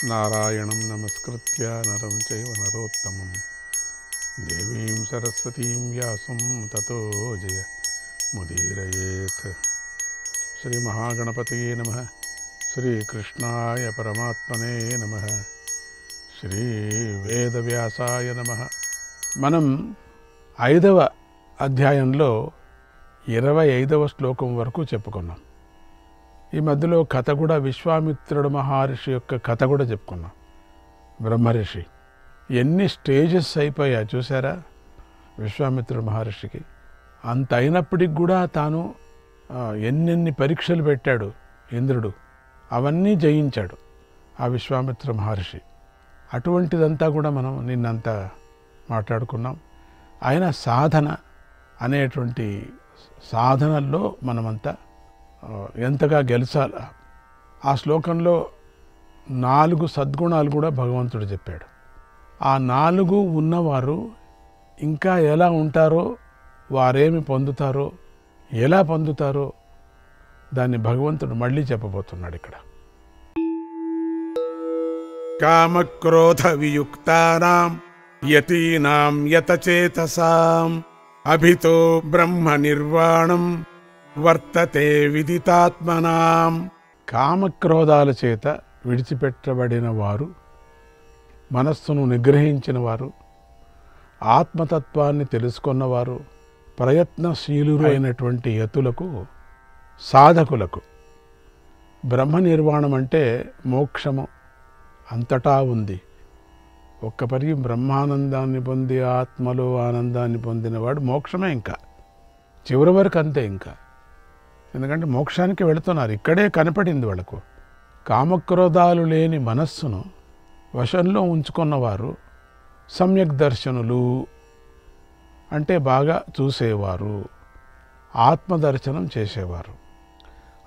నారాయణం నమస్కృత్య నరం చైవ నరోత్తమం దేవీం సరస్వతీం వ్యాసం తతో జయ ముదీరయేత్. శ్రీ మహాగణపతయే నమః. శ్రీకృష్ణాయ పరమాత్మనే నమః. శ్రీ వేదవ్యాసాయ నమః. మనం 5వ అధ్యాయంలో 25వ శ్లోకం వరకు చెప్పుకున్నాం. ఈ మధ్యలో కథ కూడా విశ్వామిత్రుడు మహర్షి యొక్క కథ కూడా చెప్పుకున్నాం. బ్రహ్మర్షి ఎన్ని స్టేజెస్ అయిపోయా చూసారా విశ్వామిత్రుడు మహర్షికి. అంత అయినప్పటికి కూడా తాను ఎన్నెన్ని పరీక్షలు పెట్టాడు ఇంద్రుడు, అవన్నీ జయించాడు ఆ విశ్వామిత్ర మహర్షి. అటువంటిదంతా కూడా మనం నిన్నంతా మాట్లాడుకున్నాం. ఆయన సాధన అనేటువంటి సాధనల్లో మనమంతా ఎంతగా గెలిచాల. ఆ శ్లోకంలో 4 సద్గుణాలు కూడా భగవంతుడు చెప్పాడు. ఆ 4 ఉన్నవారు ఇంకా ఎలా ఉంటారో, వారేమి పొందుతారో, ఎలా పొందుతారో దాన్ని భగవంతుడు మళ్ళీ చెప్పబోతున్నాడు ఇక్కడ. కామక్రోధ వియుక్తానాం యతీనాం యతచేతసాం అభితో బ్రహ్మ నిర్వాణం వర్తతే విదితాత్మనాం. కామక్రోధాల చేత విడిచిపెట్టబడిన వారు, మనస్సును నిగ్రహించిన వారు, ఆత్మతత్వాన్ని తెలుసుకున్నవారు, ప్రయత్నశీలురు అయినటువంటి యతులకు, సాధకులకు బ్రహ్మ నిర్వాణం అంటే మోక్షము అంతటా ఉంది. ఒక్కపరి బ్రహ్మానందాన్ని పొంది ఆత్మలో ఆనందాన్ని పొందినవాడు మోక్షమే. ఇంకా చివరి వరకు అంతే. ఇంకా ఎందుకంటే మోక్షానికి వెళుతున్నారు. ఇక్కడే కనపడింది వాళ్ళకు. కామక్రోధాలు లేని మనస్సును వశంలో ఉంచుకున్నవారు సమ్యక్ దర్శనులు, అంటే బాగా చూసేవారు, ఆత్మదర్శనం చేసేవారు.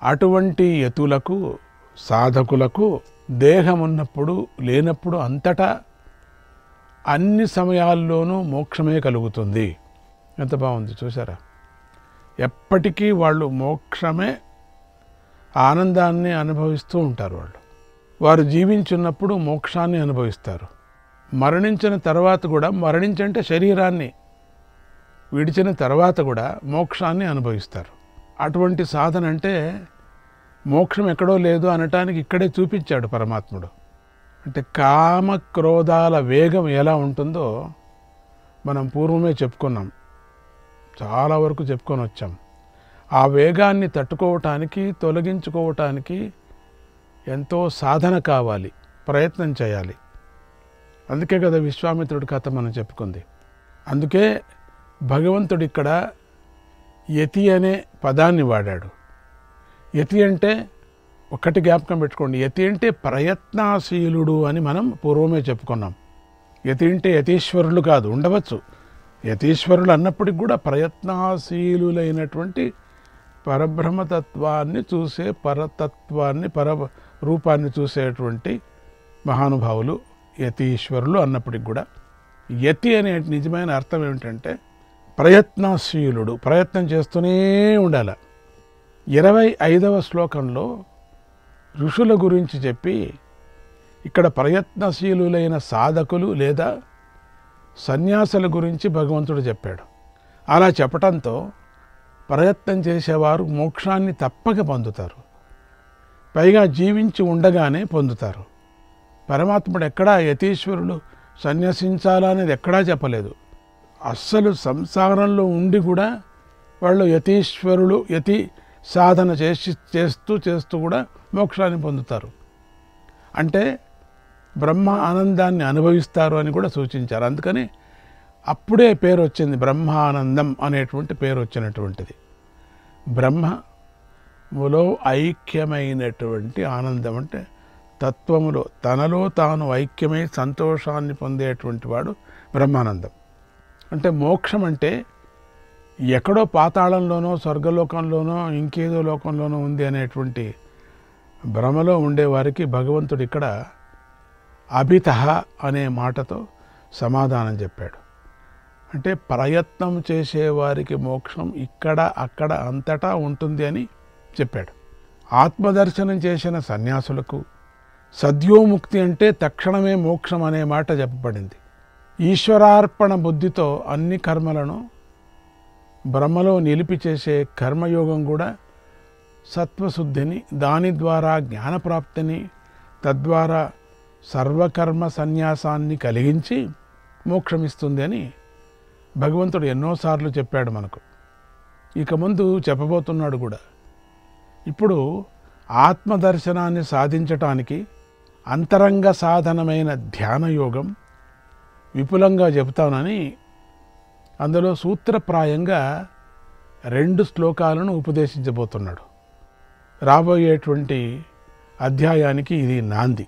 అటువంటి యతులకు, సాధకులకు దేహం ఉన్నప్పుడు లేనప్పుడు అంతటా అన్ని సమయాల్లోనూ మోక్షమే కలుగుతుంది. ఎంత బాగుంది చూసారా. ఎప్పటికీ వాళ్ళు మోక్షమే, ఆనందాన్ని అనుభవిస్తూ ఉంటారు. వారు జీవించున్నప్పుడు మోక్షాన్ని అనుభవిస్తారు. మరణించిన తర్వాత కూడా, మరణించంటే శరీరాన్ని విడిచిన తర్వాత కూడా మోక్షాన్ని అనుభవిస్తారు. అటువంటి సాధన అంటే మోక్షం ఎక్కడో లేదు అనటానికి ఇక్కడే చూపించాడు పరమాత్ముడు. అంటే కామక్రోధాల వేగం ఎలా ఉంటుందో మనం పూర్వమే చెప్పుకున్నాం, చాలా వరకు చెప్పుకొని వచ్చాం. ఆ వేగాన్ని తట్టుకోవటానికి, తొలగించుకోవటానికి ఎంతో సాధన కావాలి, ప్రయత్నం చేయాలి. అందుకే కదా విశ్వామిత్రుడి కథ మనం చెప్పుకుంది. అందుకే భగవంతుడు ఇక్కడ యతి అనే పదాన్ని వాడాడు. యతి అంటే ఒక్కటి జ్ఞాపకం పెట్టుకోండి, యతి అంటే ప్రయత్నశీలుడు అని మనం పూర్వమే చెప్పుకున్నాం. యతి అంటే యతీశ్వరులు కాదు, ఉండవచ్చు యతీశ్వరులు అన్నప్పటికి కూడా ప్రయత్నశీలులైనటువంటి పరబ్రహ్మతత్వాన్ని చూసే, పరతత్వాన్ని, రూపాన్ని చూసేటువంటి మహానుభావులు యతీశ్వరులు అన్నప్పటికి కూడా యతి అనే నిజమైన అర్థం ఏమిటంటే ప్రయత్నశీలుడు, ప్రయత్నం చేస్తూనే ఉండాలి. 25వ శ్లోకంలో ఋషుల గురించి చెప్పి ఇక్కడ ప్రయత్నశీలులైన సాధకులు లేదా సన్యాసుల గురించి భగవంతుడు చెప్పాడు. అలా చెప్పటంతో ప్రయత్నం చేసేవారు మోక్షాన్ని తప్పక పొందుతారు, పైగా జీవించి ఉండగానే పొందుతారు. పరమాత్ముడు ఎక్కడా యతీశ్వరులు సన్యసించాలనేది ఎక్కడా చెప్పలేదు. అస్సలు సంసారంలో ఉండి కూడా వాళ్ళు యతీశ్వరులు, యతి సాధన చేస్తూ కూడా మోక్షాన్ని పొందుతారు. అంటే బ్రహ్మ ఆనందాన్ని అనుభవిస్తారు అని కూడా సూచించారు. అందుకని అప్పుడే పేరు వచ్చింది, బ్రహ్మానందం అనేటువంటి పేరు వచ్చినటువంటిది. బ్రహ్మములో ఐక్యమైనటువంటి ఆనందం అంటే తత్వములో తనలో తాను ఐక్యమై సంతోషాన్ని పొందేటువంటి వాడు బ్రహ్మానందం. అంటే మోక్షం అంటే ఎక్కడో పాతాళంలోనో, స్వర్గలోకంలోనో, ఇంకేదో లోకంలోనో ఉంది అనేటువంటి భ్రమలో ఉండేవారికి భగవంతుడు ఇక్కడ అభితః అనే మాటతో సమాధానం చెప్పాడు. అంటే ప్రయత్నం చేసేవారికి మోక్షం ఇక్కడ, అక్కడ, అంతటా ఉంటుంది అని చెప్పాడు. ఆత్మదర్శనం చేసిన సన్యాసులకు, సద్యోముక్తి అంటే తక్షణమే మోక్షం అనే మాట చెప్పబడింది. ఈశ్వరార్పణ బుద్ధితో అన్ని కర్మలను బ్రహ్మలో నిలిపి చేసే కర్మయోగం కూడా సత్వశుద్ధిని, దాని ద్వారా జ్ఞానప్రాప్తిని, తద్వారా సర్వకర్మ సన్యాసాన్ని కలిగించి మోక్షమిస్తుంది అని భగవంతుడు ఎన్నోసార్లు చెప్పాడు మనకు. ఇక ముందు చెప్పబోతున్నాడు కూడా. ఇప్పుడు ఆత్మదర్శనాన్ని సాధించటానికి అంతరంగ సాధనమైన ధ్యానయోగం విపులంగా చెబుతానని అందులో సూత్రప్రాయంగా 2 శ్లోకాలను ఉపదేశించబోతున్నాడు. రాబోయేటువంటి అధ్యాయానికి ఇది నాంది.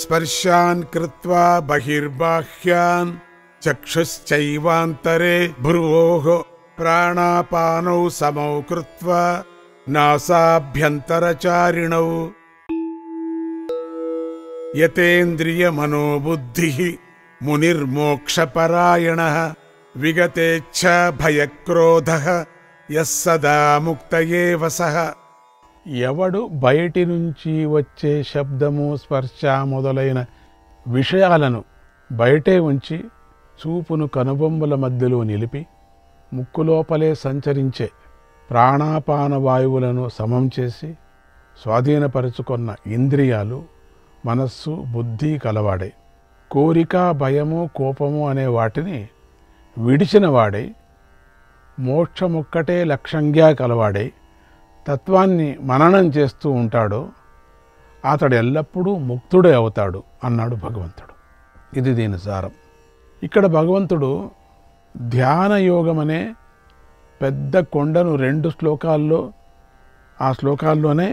స్పర్శాన్ కృత్వా బహిర్బాహ్యాన్ చక్షుశ్చైవాంతరే భ్రువోః ప్రాణాపానౌ సమౌ కృత్వా నాసాభ్యంతరచారిణౌ యతేంద్రియ మనోబుద్ధిః మునిర్మోక్షపరాయణః విగతేచ్ఛా భయక్రోధః యస్ సదా ముక్త ఏవ సః. ఎవడు బయటి నుంచి వచ్చే శబ్దము, స్పర్శ మొదలైన విషయాలను బయటే ఉంచి చూపును కనుబొమ్మల మధ్యలో నిలిపి ముక్కులోపలే సంచరించే ప్రాణాపాన వాయువులను సమం చేసి స్వాధీనపరుచుకున్న ఇంద్రియాలు, మనస్సు, బుద్ధి కలవాడై కోరిక, భయము, కోపము అనే వాటిని విడిచిన వాడై మోక్షమొక్కటే లక్ష్యంగా కలవాడై తత్వాన్ని మననం చేస్తూ ఉంటాడో అతడు ఎల్లప్పుడూ ముక్తుడే అవుతాడు అన్నాడు భగవంతుడు. ఇది దీని సారం. ఇక్కడ భగవంతుడు ధ్యాన యోగం అనే పెద్ద కొండను 2 శ్లోకాల్లో, ఆ శ్లోకాల్లోనే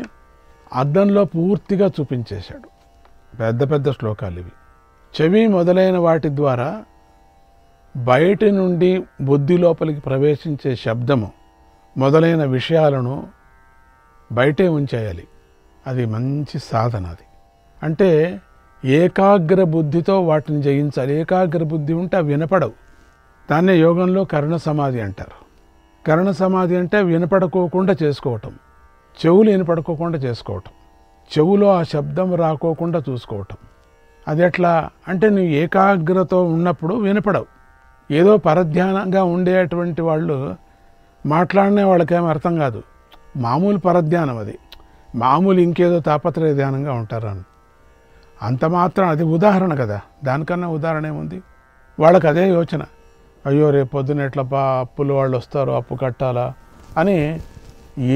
అద్దంలో పూర్తిగా చూపించేశాడు. పెద్ద పెద్ద శ్లోకాలు ఇవి. చెవి మొదలైన వాటి ద్వారా బయటి నుండి బుద్ధి లోపలికి ప్రవేశించే శబ్దము మొదలైన విషయాలను బయటే ఉంచేయాలి. అది మంచి సాధన. అది అంటే ఏకాగ్ర బుద్ధితో వాటిని జయించాలి. ఏకాగ్ర బుద్ధి ఉంటే అవి వినపడవు. దాన్నే యోగంలో కర్ణ సమాధి అంటారు. కర్ణ సమాధి అంటే వినపడుకోకుండా చేసుకోవటం, చెవులు వినపడుకోకుండా చేసుకోవటం, చెవులో ఆ శబ్దం రాకోకుండా చూసుకోవటం. అది ఎట్లా అంటే నువ్వు ఏకాగ్రతో ఉన్నప్పుడు వినపడవు. ఏదో పరధ్యానంగా ఉండేటువంటి వాళ్ళు మాట్లాడినే వాళ్ళకేం అర్థం కాదు. మామూలు పరధ్యానం అది, మామూలు ఇంకేదో తాపత్రయ ధ్యానంగా ఉంటారని అంత మాత్రం. అది ఉదాహరణ కదా, దానికన్నా ఉదాహరణ ఏముంది? వాళ్ళకి అదే యోచన, అయ్యో రేపు పొద్దున ఎట్లపా అప్పులు వాళ్ళు వస్తారో, అప్పు కట్టాలా అని,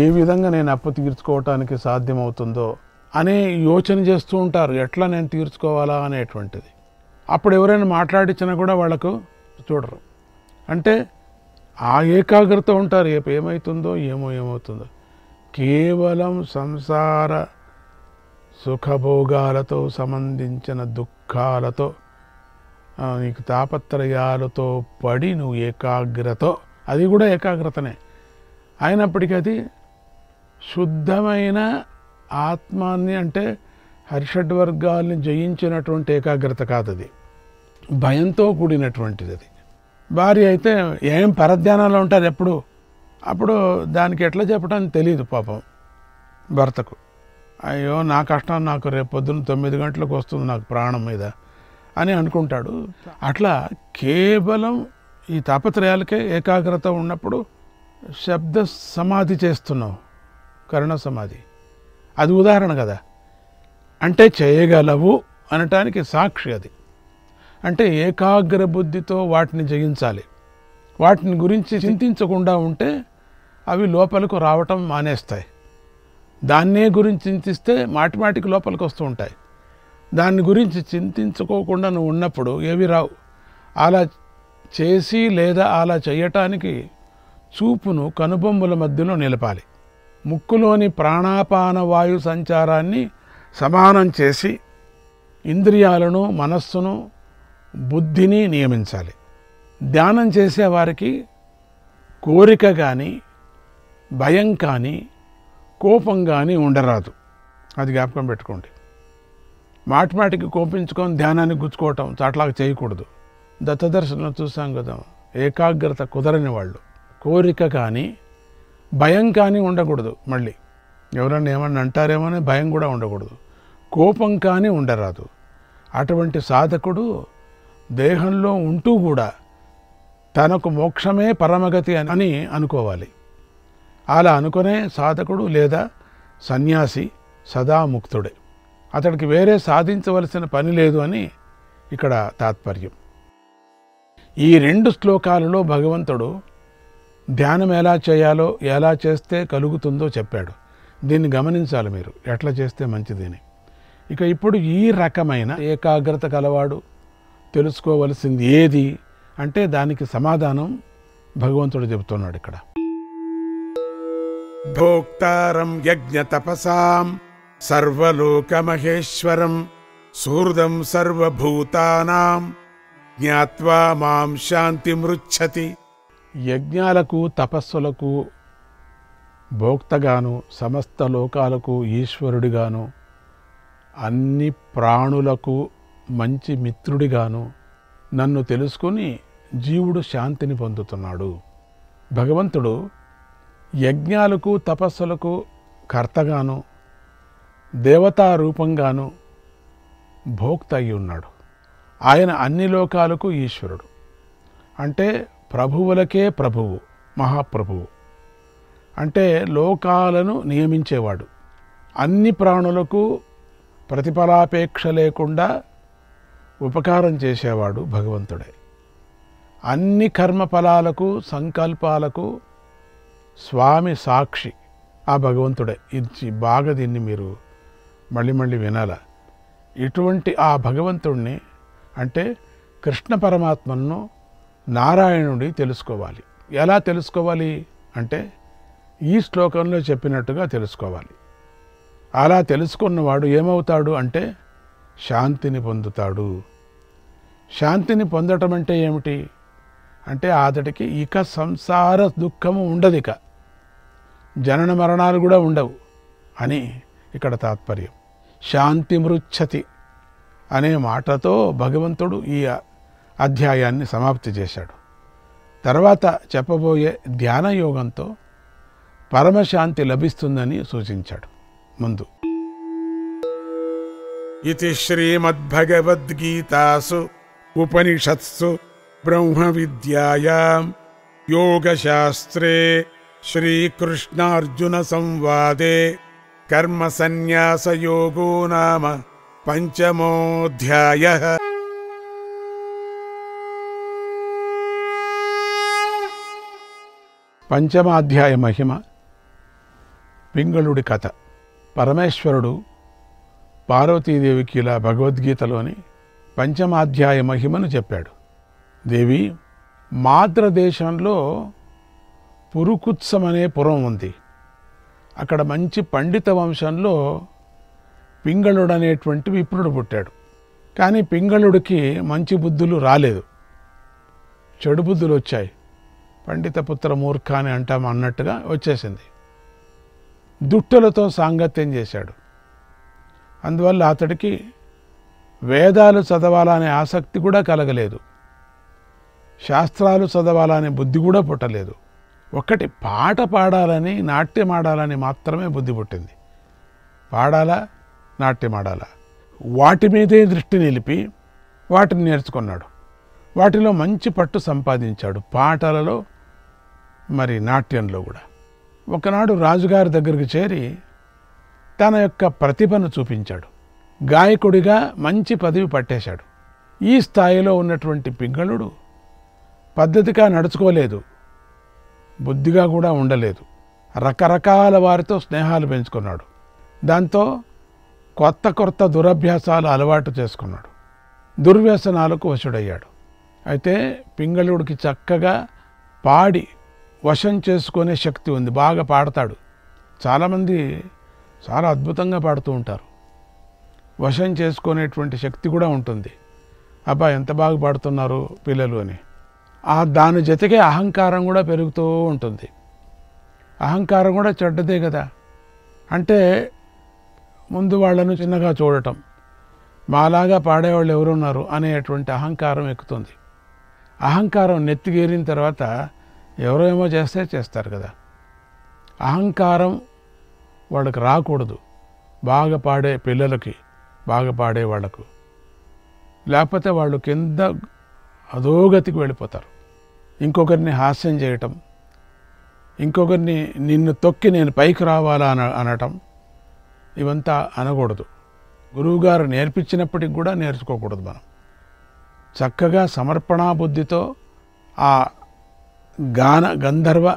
ఏ విధంగా నేను అప్పు తీర్చుకోవటానికి సాధ్యమవుతుందో అనే యోచన చేస్తూ ఉంటారు. ఎట్లా నేను తీర్చుకోవాలా అనేటువంటిది. అప్పుడు ఎవరైనా మాట్లాడించినా కూడా వాళ్ళకు చూడరు. అంటే ఆ ఏకాగ్రత ఉంటారు. ఏమవుతుందో ఏమవుతుందో. కేవలం సంసార సుఖభోగాలతో సంబంధించిన దుఃఖాలతో, నీకు తాపత్రయాలతో పడి నువ్వు ఏకాగ్రతో, అది కూడా ఏకాగ్రతనే అయినప్పటికీ అది శుద్ధమైన ఆత్మాన్ని, అంటే హర్షడ్వర్గాల్ని జయించినటువంటి ఏకాగ్రత కాదు. అది భయంతో కూడినటువంటిది. అది భార్య అయితే ఏం పరధ్యానంలో ఉంటారు ఎప్పుడు. అప్పుడు దానికి ఎట్లా చెప్పడానికి తెలియదు పాపం భర్తకు. అయ్యో నా కష్టం నాకు రేపు పొద్దున్న 9 గంటలకు వస్తుంది నాకు ప్రాణం మీద అని అనుకుంటాడు. అట్లా కేవలం ఈ తాపత్రయాలకే ఏకాగ్రత ఉన్నప్పుడు శబ్ద సమాధి చేస్తున్నావు, కర్ణ సమాధి. అది ఉదాహరణ కదా. అంటే చేయగలవు అనటానికి సాక్షి అది. అంటే ఏకాగ్ర బుద్ధితో వాటిని జయించాలి. వాటిని గురించి చింతించకుండా ఉంటే అవి లోపలకు రావటం మానేస్తాయి. దాన్నే గురించి చింతిస్తే మాటిమాటికి లోపలికి వస్తూ ఉంటాయి. దాన్ని గురించి చింతించుకోకుండా నువ్వు ఉన్నప్పుడు ఏవి రావు. అలా చేసి లేదా అలా చేయటానికి చూపును కనుబొమ్మల మధ్యలో నిలపాలి. ముక్కులోని ప్రాణాపాన వాయు సంచారాన్ని సమానం చేసి ఇంద్రియాలను, మనస్సును, బుద్ధిని నియమించాలి. ధ్యానం చేసేవారికి కోరిక కానీ, భయం కానీ, కోపం కానీ ఉండరాదు. అది జ్ఞాపకం పెట్టుకోండి. మాటిమాటికి కోపించుకొని ధ్యానాన్ని గుచ్చుకోవటం చాట్లాగా చేయకూడదు. దత్తదర్శనంలో చూసాం కదా, ఏకాగ్రత కుదరని వాళ్ళు కోరిక కానీ, భయం కానీ ఉండకూడదు. మళ్ళీ ఎవరన్నా ఏమన్నా అంటారేమో అని భయం కూడా ఉండకూడదు. కోపం కానీ ఉండరాదు. అటువంటి సాధకుడు దేహంలో ఉంటూ కూడా తనకు మోక్షమే పరమగతి అని అనుకోవాలి. అలా అనుకునే సాధకుడు లేదా సన్యాసి సదా ముక్తుడే. అతడికి వేరే సాధించవలసిన పని లేదు అని ఇక్కడ తాత్పర్యం. ఈ 2 శ్లోకాలలో భగవంతుడు ధ్యానం ఎలా చేయాలో, ఎలా చేస్తే కలుగుతుందో చెప్పాడు. దీన్ని గమనించాలి మీరు, ఎట్లా చేస్తే మంచిదని. ఇక ఇప్పుడు ఈ రకమైన ఏకాగ్రత కలవాడు తెలుసుకోవలసింది ఏది అంటే దానికి సమాధానం భగవంతుడు చెబుతున్నాడు ఇక్కడ. భోక్తారం యజ్ఞ తపసాం సర్వలోకమహేశ్వరం సూర్దం సర్వభూతానాం జ్ఞాత్వా మాం శాంతిమృచ్ఛతి. యజ్ఞాలకు తపస్సులకు భోక్తగాను, సమస్త లోకాలకు ఈశ్వరుడిగాను, అన్ని ప్రాణులకు మంచి మిత్రుడిగాను నన్ను తెలుసుకుని జీవుడు శాంతిని పొందుతున్నాడు. భగవంతుడు యజ్ఞాలకు తపస్సులకు కర్తగాను, దేవతా రూపంగాను భోక్త అయి ఉన్నాడు. ఆయన అన్ని లోకాలకు ఈశ్వరుడు. అంటే ప్రభువులకే ప్రభువు, మహాప్రభువు. అంటే లోకాలను నియమించేవాడు. అన్ని ప్రాణులకు ప్రతిఫలాపేక్ష లేకుండా ఉపకారం చేసేవాడు భగవంతుడే. అన్ని కర్మఫలాలకు సంకల్పాలకు స్వామి సాక్షి ఆ భగవంతుడే. ఇది బాగా దీన్ని మీరు మళ్ళీ మళ్ళీ వినాల. ఇటువంటి ఆ భగవంతుణ్ణి అంటే కృష్ణ పరమాత్మను నారాయణుడి తెలుసుకోవాలి. ఎలా తెలుసుకోవాలి అంటే ఈ శ్లోకంలో చెప్పినట్టుగా తెలుసుకోవాలి. అలా తెలుసుకున్నవాడు ఏమవుతాడు అంటే శాంతిని పొందుతాడు. శాంతిని పొందటం అంటే ఏమిటి అంటే అతడికి ఇక సంసార దుఃఖము ఉండదు, ఇక జనన మరణాలు కూడా ఉండవు అని ఇక్కడ తాత్పర్యం. శాంతిమృచ్ఛతి అనే మాటతో భగవంతుడు ఈ అధ్యాయాన్ని సమాప్తి చేశాడు. తర్వాత చెప్పబోయే ధ్యాన యోగంతో పరమశాంతి లభిస్తుందని సూచించాడు. ముందు ఇతి శ్రీమద్భగవద్గీతాసు ఉపనిషత్సు బ్రహ్మ విద్యాయాం యోగశాస్త్రే శ్రీకృష్ణార్జున సంవాదే కర్మ సన్యాస యోగో నామ పంచమోऽధ్యాయః. పంచమాధ్యాయ మహిమ, పింగళుడి కథ. పరమేశ్వరుడు పార్వతీదేవికి ఇలా భగవద్గీతలోని పంచమాధ్యాయ మహిమను చెప్పాడు. దేవి, మాద్రదేశంలో పురుకుత్సం అనే పురం ఉంది. అక్కడ మంచి పండిత వంశంలో పింగళుడు అనేటువంటి విప్రుడు పుట్టాడు. కానీ పింగళుడికి మంచి బుద్ధులు రాలేదు, చెడు బుద్ధులు వచ్చాయి. పండిత పుత్ర మూర్ఖ అని అంటాం అన్నట్టుగా వచ్చేసింది. దుట్టులతో సాంగత్యం చేశాడు. అందువల్ల అతడికి వేదాలు చదవాలనే ఆసక్తి కూడా కలగలేదు, శాస్త్రాలు చదవాలనే బుద్ధి కూడా పుట్టలేదు. ఒక్కటి పాట పాడాలని, నాట్యం ఆడాలని మాత్రమే బుద్ధి పుట్టింది. పాడాలా, నాట్యం ఆడాలా, వాటి మీదే దృష్టి నిలిపి వాటిని నేర్చుకున్నాడు. వాటిలో మంచి పట్టు సంపాదించాడు, పాటలలో మరి నాట్యంలో కూడా. ఒకనాడు రాజుగారి దగ్గరికి చేరి తన యొక్క ప్రతిభను చూపించాడు. గాయకుడిగా మంచి పదవి పట్టేశాడు. ఈ స్థాయిలో ఉన్నటువంటి పింగళుడు పద్ధతిగా నడుచుకోలేదు, బుద్ధిగా కూడా ఉండలేదు. రకరకాల వారితో స్నేహాలు పెంచుకున్నాడు. దాంతో కొత్త కొత్త దురభ్యాసాలు అలవాటు చేసుకున్నాడు. దుర్వ్యసనాలకు వశుడయ్యాడు. అయితే పింగళుడికి చక్కగా పాడి వశం చేసుకునే శక్తి ఉంది, బాగా పాడతాడు. చాలామంది చాలా అద్భుతంగా పాడుతూ ఉంటారు. వశం చేసుకునేటువంటి శక్తి కూడా ఉంటుంది. అబ్బా ఎంత బాగా పాడుతున్నారు పిల్లలు అని. దాని జతకే అహంకారం కూడా పెరుగుతూ ఉంటుంది. అహంకారం కూడా చెడ్డదే కదా. అంటే ముందు వాళ్ళను చిన్నగా చూడటం, మాలాగా పాడేవాళ్ళు ఎవరున్నారు అనేటువంటి అహంకారం ఎక్కుతుంది. అహంకారం నెత్తిగేరిన తర్వాత ఎవరో ఏమో చేస్తారు కదా. అహంకారం వాళ్ళకి రాకూడదు. బాగా పాడే పిల్లలకి, బాగా పాడే వాళ్లకు, లేకపోతే వాళ్ళు కింద అధోగతికి వెళ్ళిపోతారు. ఇంకొకరిని హాస్యం చేయటం, ఇంకొకరిని నిన్ను తొక్కి నేను పైకి రావాలా అనటం, ఇవంతా అనకూడదు. గురువుగారు నేర్పించినప్పటికి కూడా నేర్చుకోకూడదు. మనం చక్కగా సమర్పణా బుద్ధితో ఆ గంధర్వ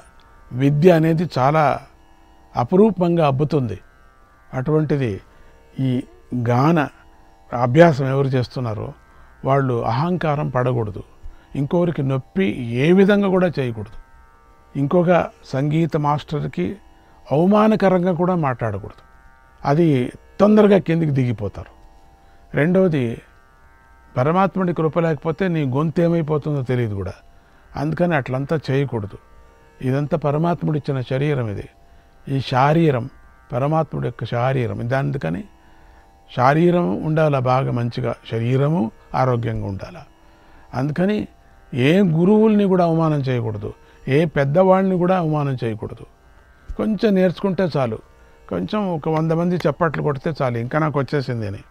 విద్య అనేది చాలా అపురూపంగా అబ్బుతుంది. అటువంటిది ఈ గాన అభ్యాసం ఎవరు చేస్తున్నారో వాళ్ళు అహంకారం పడకూడదు. ఇంకొకరికి నొప్పి ఏ విధంగా కూడా చేయకూడదు. ఇంకొక సంగీత మాస్టర్కి అవమానకరంగా కూడా మాట్లాడకూడదు. అది తొందరగా కిందికి దిగిపోతారు. రెండవది, పరమాత్ముడి కృప లేకపోతే నీ గొంతు ఏమైపోతుందో తెలియదు కూడా. అందుకని అట్లంతా చేయకూడదు. ఇదంతా పరమాత్ముడు ఇచ్చిన శరీరం. ఇది ఈ శారీరం పరమాత్ముడి యొక్క శారీరం. అందుకని శారీరం ఉండాలా బాగా మంచిగా, శరీరము ఆరోగ్యంగా ఉండాలా. అందుకని ఏ గురువుల్ని కూడా అవమానం చేయకూడదు, ఏ పెద్దవాళ్ళని కూడా అవమానం చేయకూడదు. కొంచెం నేర్చుకుంటే చాలు, కొంచెం ఒక 100 మంది చప్పట్లు కొడితే చాలు, ఇంకా నాకు వచ్చేసింది అని.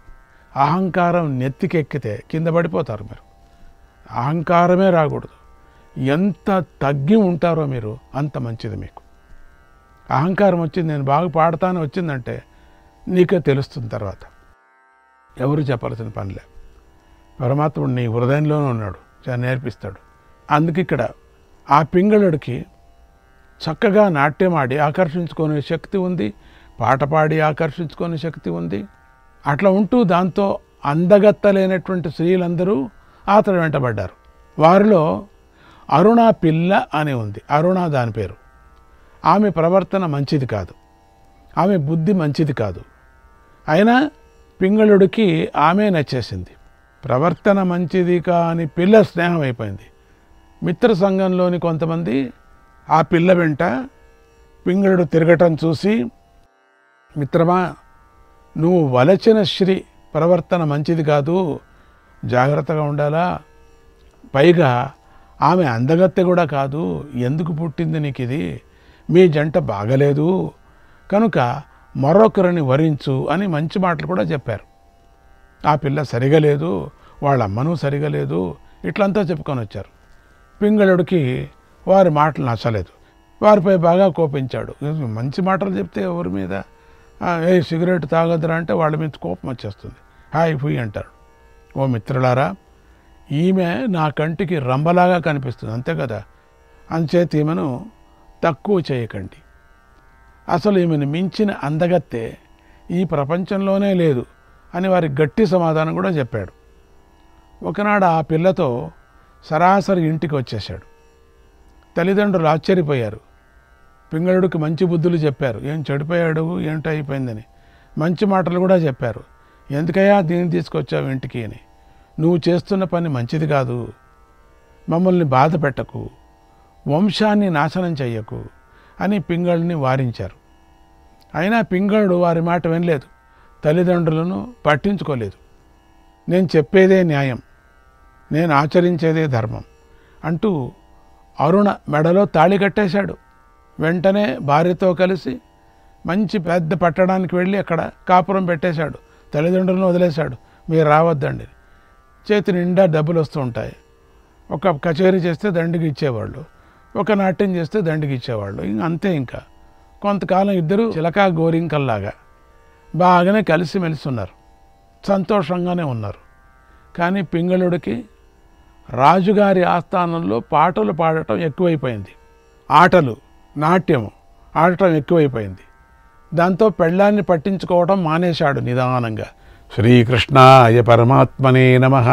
అహంకారం నెత్తికెక్కితే కింద పడిపోతారు మీరు. అహంకారమే రాకూడదు. ఎంత తగ్గి ఉంటారో మీరు అంత మంచిది మీకు. అహంకారం వచ్చింది, నేను బాగా పాడతాను వచ్చిందంటే నీకే తెలుస్తుంది. తర్వాత ఎవరు చెప్పాల్సిన పనిలే. పరమాత్ముడు నీ హృదయంలోనే ఉన్నాడు, నేర్పిస్తాడు. అందుకు ఇక్కడ ఆ పింగళుడికి చక్కగా నాట్యం ఆడి ఆకర్షించుకునే శక్తి ఉంది, పాట పాడి ఆకర్షించుకునే శక్తి ఉంది. అట్లా ఉంటూ దాంతో అందగత్తలేనటువంటి స్త్రీలందరూ అతడు వెంటబడ్డారు. వారిలో అరుణ పిల్ల అని ఉంది. అరుణ దాని పేరు. ఆమె ప్రవర్తన మంచిది కాదు, ఆమె బుద్ధి మంచిది కాదు. అయినా పింగళుడికి ఆమె నచ్చేసింది. ప్రవర్తన మంచిది కాని పిల్ల స్నేహం అయిపోయింది. మిత్ర సంఘంలోని కొంతమంది ఆ పిల్ల వెంట పింగళుడు తిరగటం చూసి, మిత్రమా నువ్వు వలచిన శ్రీ ప్రవర్తన మంచిది కాదు, జాగ్రత్తగా ఉండాలా, పైగా ఆమె అందగత్తె కూడా కాదు, ఎందుకు పుట్టింది నీకు ఇది, మీ జంట బాగలేదు కనుక మరొకరిని వరించు అని మంచి మాటలు కూడా చెప్పారు. ఆ పిల్ల సరిగా లేదు, వాళ్ళ అమ్మను సరిగా లేదు, ఇట్లంతా చెప్పుకొని వచ్చారు. పింగళుడికి వారి మాటలు నచ్చలేదు, వారిపై బాగా కోపించాడు. మంచి మాటలు చెప్తే ఎవరి మీద, ఏ సిగరెట్ తాగొద్దురా అంటే వాళ్ళ మీద కోపం వచ్చేస్తుంది, హాయ్ ఫుయ్ అంటారు. ఓ మిత్రులారా, ఈమె నా కంటికి రంబలాగా కనిపిస్తుంది, అంతే కదా, అంచేత ఈమెను తక్కువ చేయకండి. అసలు ఈమెను మించిన అందగత్తె ఈ ప్రపంచంలోనే లేదు అని వారికి గట్టి సమాధానం కూడా చెప్పాడు. ఒకనాడు ఆ పిల్లతో సరాసరి ఇంటికి వచ్చేశాడు. తల్లిదండ్రులు ఆశ్చర్యపోయారు. పింగళుడికి మంచి బుద్ధులు చెప్పారు, ఏం చెడిపోయాడు ఏంటో అయిపోయిందని. మంచి మాటలు కూడా చెప్పారు. ఎందుకయ్యా దీన్ని తీసుకొచ్చావు ఇంటికి అని, నువ్వు చేస్తున్న పని మంచిది కాదు, మమ్మల్ని బాధ పెట్టకు, వంశాన్ని నాశనం చెయ్యకు అని పింగళుని వారించారు. అయినా పింగళుడు వారి మాట వినలేదు, తల్లిదండ్రులను పట్టించుకోలేదు. నేను చెప్పేదే న్యాయం, నేను ఆచరించేదే ధర్మం అంటూ అరుణ మెడలో తాళి కట్టేశాడు. వెంటనే భార్యతో కలిసి మంచి పెద్ద పట్టడానికి వెళ్ళి అక్కడ కాపురం పెట్టేశాడు. తల్లిదండ్రులను వదిలేశాడు, మీరు రావద్దండి. చేతి నిండా డబ్బులు వస్తూ ఉంటాయి. ఒక కచేరీ చేస్తే దండికి ఇచ్చేవాళ్ళు, ఒక నాట్యం చేస్తే దండికి ఇచ్చేవాళ్ళు. అంతే. ఇంకా కొంతకాలం ఇద్దరు చిలకా గోరింకల్లాగా బాగానే కలిసిమెలిసి ఉన్నారు, సంతోషంగానే ఉన్నారు. కానీ పింగళుడికి రాజుగారి ఆస్థానంలో పాటలు పాడటం ఎక్కువైపోయింది, ఆటలు నాట్యము ఆడటం ఎక్కువైపోయింది. దాంతో పెళ్ళాన్ని పట్టించుకోవడం మానేశాడు నిదానంగా. శ్రీకృష్ణాయ పరమాత్మనే నమః.